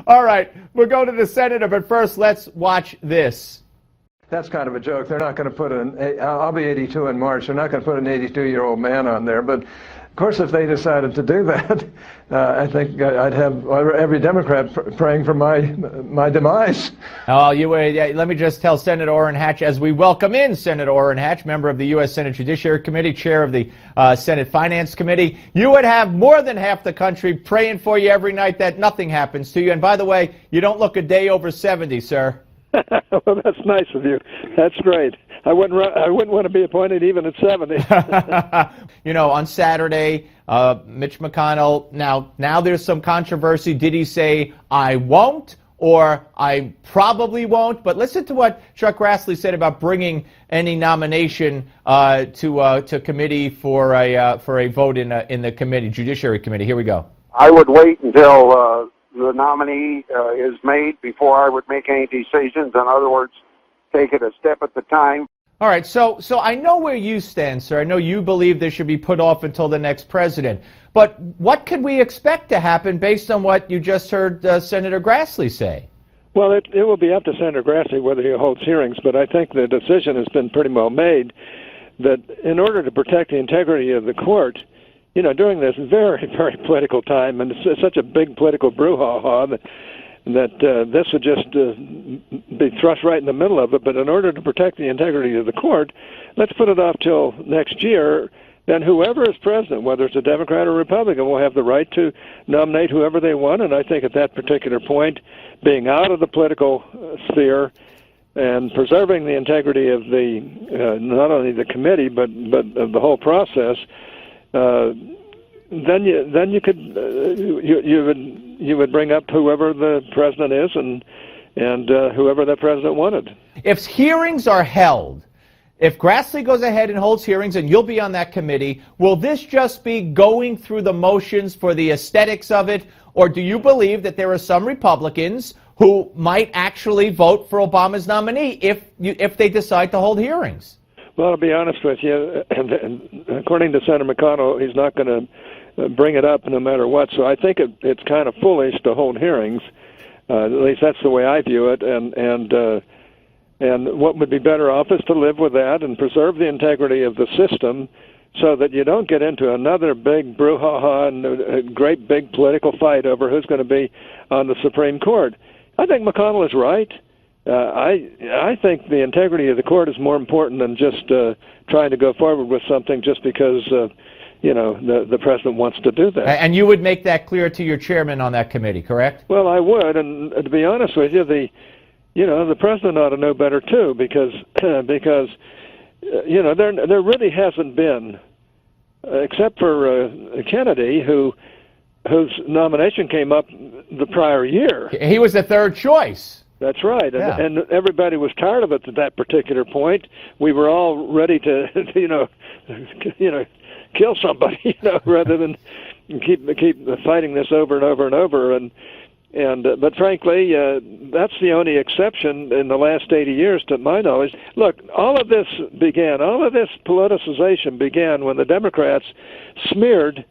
All right, we'll go to the senator, but first let's watch this. That's kind of a joke. They're not going to put I'll be 82 in March. They're not going to put an 82-year-old man on there. But, of course, if they decided to do that, I think I'd have every Democrat praying for my demise. Oh, let me just tell Senator Orrin Hatch, as we welcome in Senator Orrin Hatch, member of the U.S. Senate Judiciary Committee, chair of the Senate Finance Committee, you would have more than half the country praying for you every night that nothing happens to you. And by the way, you don't look a day over 70, sir. Well, that's nice of you. That's great. I wouldn't want to be appointed even at 70. You know, on Saturday, Mitch McConnell, now there's some controversy. Did he say, I won't, or I probably won't? But listen to what Chuck Grassley said about bringing any nomination to committee for a vote in the committee, Judiciary Committee. Here we go. I would wait until the nominee is made before I would make any decisions. In other words, take it a step at a time. All right, so I know where you stand, sir. I know you believe this should be put off until the next president. But what could we expect to happen based on what you just heard Senator Grassley say? Well, it will be up to Senator Grassley whether he holds hearings, but I think the decision has been pretty well made that in order to protect the integrity of the court, you know, during this very, very political time, and it's such a big political brouhaha that this would just be thrust right in the middle of it. But in order to protect the integrity of the court, let's put it off till next year. Then whoever is president, whether it's a Democrat or Republican, will have the right to nominate whoever they want. And I think at that particular point, being out of the political sphere and preserving the integrity of the not only the committee but of the whole process, then you could you would bring up whoever the president is and whoever the president wanted. If hearings are held, if Grassley goes ahead and holds hearings and you'll be on that committee, will this just be going through the motions for the aesthetics of it, or do you believe that there are some Republicans who might actually vote for Obama's nominee if they decide to hold hearings? Well, to be honest with you, and according to Senator McConnell, he's not going to bring it up no matter what. So I think it's kind of foolish to hold hearings. At least that's the way I view it. And what would be better off is to live with that and preserve the integrity of the system so that you don't get into another big brouhaha and a great big political fight over who's going to be on the Supreme Court. I think McConnell is right. I think the integrity of the court is more important than just trying to go forward with something just because the president wants to do that. And you would make that clear to your chairman on that committee, correct? Well, I would, and to be honest with you, the president ought to know better too, because there really hasn't been, except for Kennedy, whose nomination came up the prior year. He was the third choice. That's right, yeah. And everybody was tired of it at that particular point. We were all ready to, kill somebody, rather than keep fighting this over and over and over. But frankly, that's the only exception in the last 80 years, to my knowledge. Look, all of this politicization began when the Democrats smeared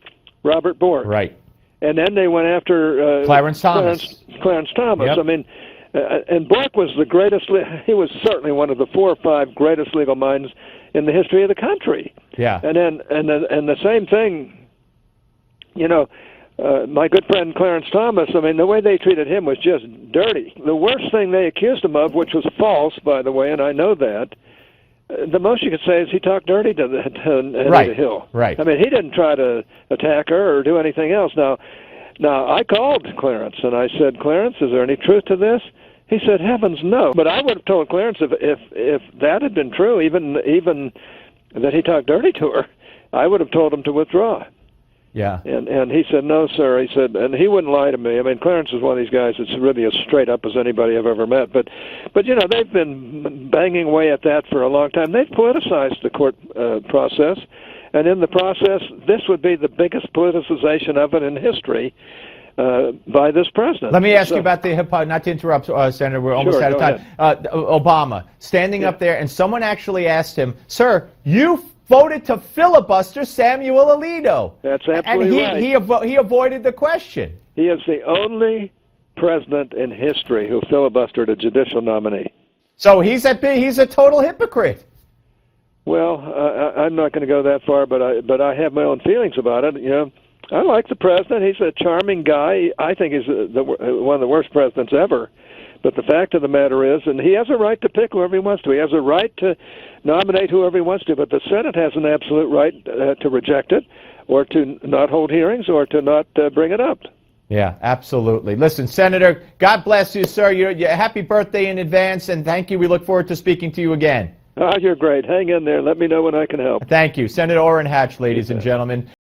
Robert Bork. Right. And then they went after Clarence Thomas. Clarence Thomas. Yep. I mean, and Bork was the greatest. He was certainly one of the 4 or 5 greatest legal minds in the history of the country. Yeah. And the same thing, my good friend Clarence Thomas, I mean, the way they treated him was just dirty. The worst thing they accused him of, which was false, by the way, and I know that, the most you could say is he talked dirty to Anita Hill. Right. I mean, he didn't try to attack her or do anything else. Now, I called Clarence, and I said, Clarence, is there any truth to this? He said, heavens, no. But I would have told Clarence if that had been true, even that he talked dirty to her, I would have told him to withdraw. Yeah. And he said, no, sir. He said, and he wouldn't lie to me. I mean, Clarence is one of these guys that's really as straight up as anybody I've ever met. But they've been banging away at that for a long time. They've politicized the court process. And in the process, this would be the biggest politicization of it in history by this president. Let me ask you about the not to interrupt, Senator, we're almost out of time. Obama, standing up there, and someone actually asked him, sir, you voted to filibuster Samuel Alito. That's absolutely right. And he avoided the question. He is the only president in history who filibustered a judicial nominee. So he's a total hypocrite. Well, I'm not going to go that far, but I have my own feelings about it. You know, I like the president. He's a charming guy. I think he's one of the worst presidents ever. But the fact of the matter is, and he has a right to pick whoever he wants to. He has a right to nominate whoever he wants to. But the Senate has an absolute right to reject it, or to not hold hearings, or to not bring it up. Yeah, absolutely. Listen, Senator, God bless you, sir. Happy birthday in advance, and thank you. We look forward to speaking to you again. Oh, you're great. Hang in there. Let me know when I can help. Thank you. Senator Orrin Hatch, ladies and gentlemen.